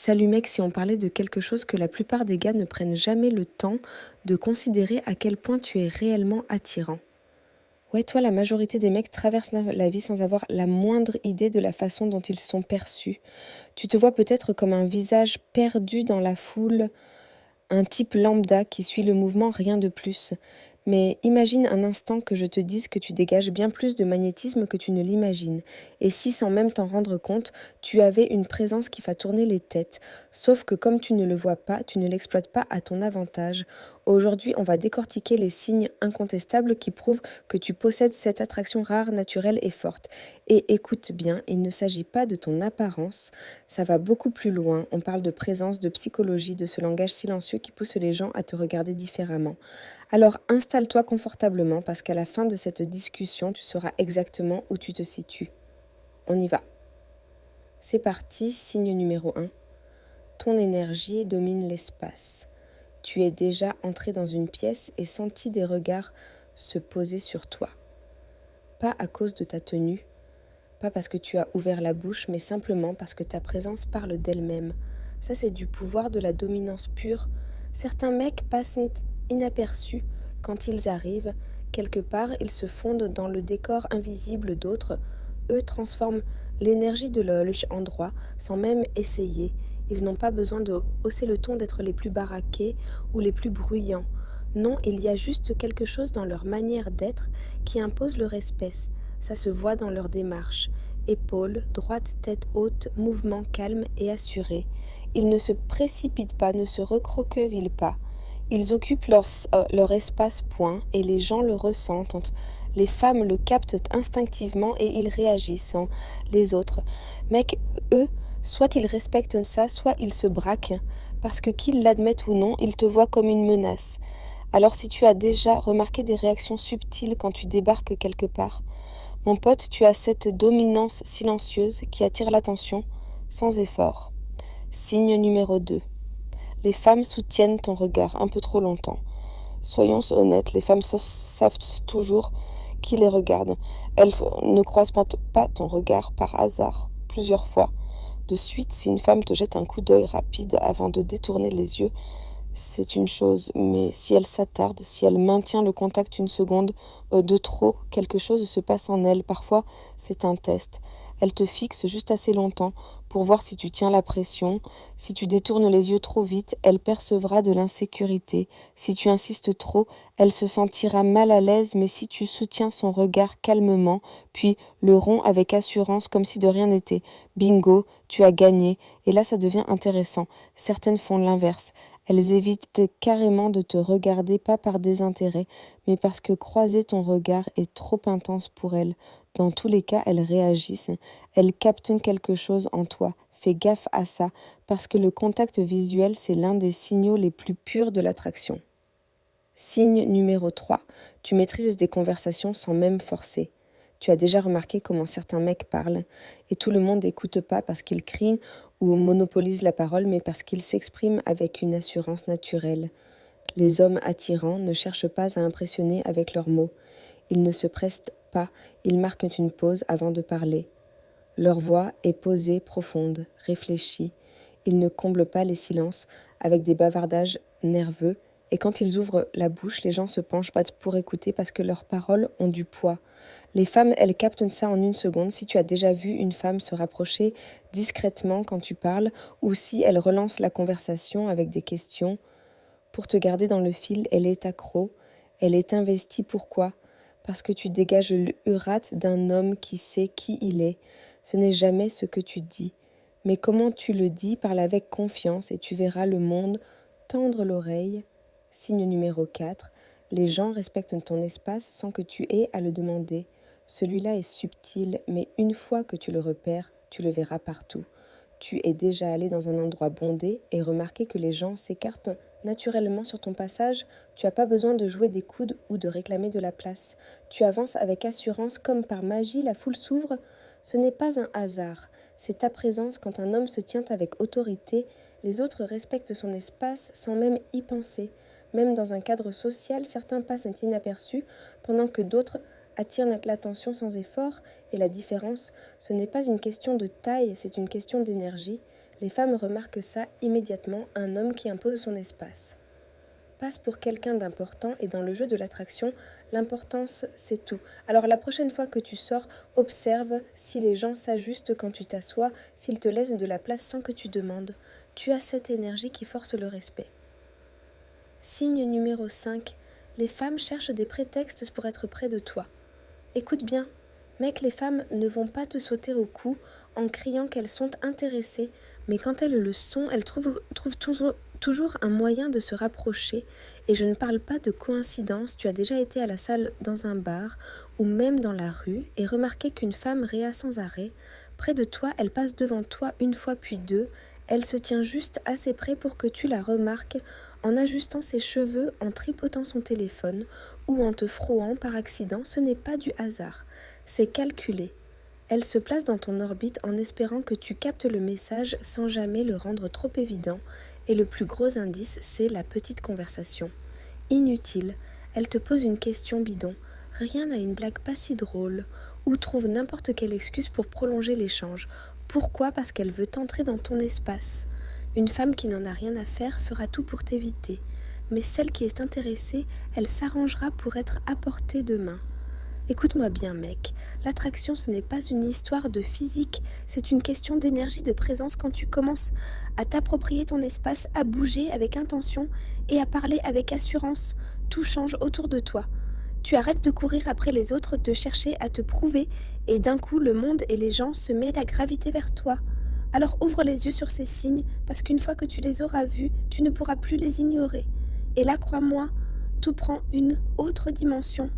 Salut mec, si on parlait de quelque chose que la plupart des gars ne prennent jamais le temps de considérer à quel point tu es réellement attirant. Ouais, toi, la majorité des mecs traversent la vie sans avoir la moindre idée de la façon dont ils sont perçus. Tu te vois peut-être comme un visage perdu dans la foule, un type lambda qui suit le mouvement, rien de plus. Mais imagine un instant que je te dise que tu dégages bien plus de magnétisme que tu ne l'imagines. Et si, sans même t'en rendre compte, tu avais une présence qui fait tourner les têtes. Sauf que comme tu ne le vois pas, tu ne l'exploites pas à ton avantage. Aujourd'hui, on va décortiquer les signes incontestables qui prouvent que tu possèdes cette attraction rare, naturelle et forte. Et écoute bien, il ne s'agit pas de ton apparence, ça va beaucoup plus loin. On parle de présence, de psychologie, de ce langage silencieux qui pousse les gens à te regarder différemment. Alors installe-toi confortablement parce qu'à la fin de cette discussion, tu sauras exactement où tu te situes. On y va. C'est parti, signe numéro 1. Ton énergie domine l'espace. Tu es déjà entré dans une pièce et senti des regards se poser sur toi. Pas à cause de ta tenue, pas parce que tu as ouvert la bouche, mais simplement parce que ta présence parle d'elle-même. Ça, c'est du pouvoir de la dominance pure. Certains mecs passent inaperçus quand ils arrivent. Quelque part, ils se fondent dans le décor invisible d'autres. Eux transforment l'énergie de l'olge en droit sans même essayer. Ils n'ont pas besoin de hausser le ton, d'être les plus baraqués ou les plus bruyants. Non, il y a juste quelque chose dans leur manière d'être qui impose le respect. Ça se voit dans leur démarche. Épaules, droite, tête haute, mouvement calme et assuré. Ils ne se précipitent pas, ne se recroquevillent pas. Ils occupent leur espace point et les gens le ressentent. Les femmes le captent instinctivement et ils réagissent. Les autres, mec, eux, soit ils respectent ça, soit ils se braquent, parce que qu'ils l'admettent ou non, ils te voient comme une menace. Alors si tu as déjà remarqué des réactions subtiles quand tu débarques quelque part, mon pote, tu as cette dominance silencieuse qui attire l'attention sans effort. Signe numéro 2. Les femmes soutiennent ton regard un peu trop longtemps. Soyons honnêtes, les femmes savent toujours qui les regarde. Elles ne croisent pas ton regard par hasard, plusieurs fois. De suite, si une femme te jette un coup d'œil rapide avant de détourner les yeux, c'est une chose, mais si elle s'attarde, si elle maintient le contact une seconde de trop, quelque chose se passe en elle. Parfois, c'est un test. Elle te fixe juste assez longtemps pour voir si tu tiens la pression. Si tu détournes les yeux trop vite, elle percevra de l'insécurité. Si tu insistes trop, elle se sentira mal à l'aise, mais si tu soutiens son regard calmement, puis le romps avec assurance comme si de rien n'était, bingo, tu as gagné. Et là, ça devient intéressant. Certaines font l'inverse. Elles évitent carrément de te regarder, pas par désintérêt, mais parce que croiser ton regard est trop intense pour elles. Dans tous les cas, elles réagissent, elles captent quelque chose en toi. Fais gaffe à ça, parce que le contact visuel, c'est l'un des signaux les plus purs de l'attraction. Signe numéro 3. Tu maîtrises des conversations sans même forcer. Tu as déjà remarqué comment certains mecs parlent, et tout le monde n'écoute pas parce qu'ils crient ou monopolisent la parole, mais parce qu'ils s'expriment avec une assurance naturelle. Les hommes attirants ne cherchent pas à impressionner avec leurs mots. Ils ne se prestent pas, ils marquent une pause avant de parler. Leur voix est posée, profonde, réfléchie. Ils ne comblent pas les silences avec des bavardages nerveux, et quand ils ouvrent la bouche, les gens se penchent pas pour écouter parce que leurs paroles ont du poids. Les femmes, elles captent ça en une seconde. Si tu as déjà vu une femme se rapprocher discrètement quand tu parles, ou si elle relance la conversation avec des questions, pour te garder dans le fil, elle est accro, elle est investie. Pourquoi ? Parce que tu dégages l'urat d'un homme qui sait qui il est. Ce n'est jamais ce que tu dis, mais comment tu le dis, parle avec confiance et tu verras le monde tendre l'oreille. Signe numéro 4. Les gens respectent ton espace sans que tu aies à le demander. Celui-là est subtil, mais une fois que tu le repères, tu le verras partout. Tu es déjà allé dans un endroit bondé et remarqué que les gens s'écartent naturellement sur ton passage. Tu n'as pas besoin de jouer des coudes ou de réclamer de la place. Tu avances avec assurance comme par magie, la foule s'ouvre. Ce n'est pas un hasard, c'est ta présence. Quand un homme se tient avec autorité, les autres respectent son espace sans même y penser. Même dans un cadre social, certains passent inaperçus pendant que d'autres attirent l'attention sans effort. Et la différence, ce n'est pas une question de taille, c'est une question d'énergie. Les femmes remarquent ça immédiatement, un homme qui impose son espace. Passe pour quelqu'un d'important et dans le jeu de l'attraction, l'importance c'est tout. Alors la prochaine fois que tu sors, observe si les gens s'ajustent quand tu t'assois, s'ils te laissent de la place sans que tu demandes. Tu as cette énergie qui force le respect. Signe numéro 5. Les femmes cherchent des prétextes pour être près de toi. Écoute bien, mec, les femmes ne vont pas te sauter au cou en criant qu'elles sont intéressées, mais quand elles le sont, elles trouvent toujours un moyen de se rapprocher, et je ne parle pas de coïncidence, tu as déjà été à la salle dans un bar ou même dans la rue et remarqué qu'une femme réa sans arrêt, près de toi, elle passe devant toi une fois puis deux, elle se tient juste assez près pour que tu la remarques en ajustant ses cheveux, en tripotant son téléphone ou en te frôlant par accident, ce n'est pas du hasard, c'est calculé. Elle se place dans ton orbite en espérant que tu captes le message sans jamais le rendre trop évident. Et le plus gros indice, c'est la petite conversation. Inutile, elle te pose une question bidon. Rien n'a une blague pas si drôle. Ou trouve n'importe quelle excuse pour prolonger l'échange. Pourquoi ? Parce qu'elle veut t'entrer dans ton espace. Une femme qui n'en a rien à faire fera tout pour t'éviter. Mais celle qui est intéressée, elle s'arrangera pour être à portée de main. Écoute-moi bien, mec, l'attraction ce n'est pas une histoire de physique, c'est une question d'énergie, de présence quand tu commences à t'approprier ton espace, à bouger avec intention et à parler avec assurance. Tout change autour de toi. Tu arrêtes de courir après les autres, de chercher à te prouver et d'un coup le monde et les gens se mettent à graviter vers toi. Alors ouvre les yeux sur ces signes parce qu'une fois que tu les auras vus, tu ne pourras plus les ignorer. Et là, crois-moi, tout prend une autre dimension.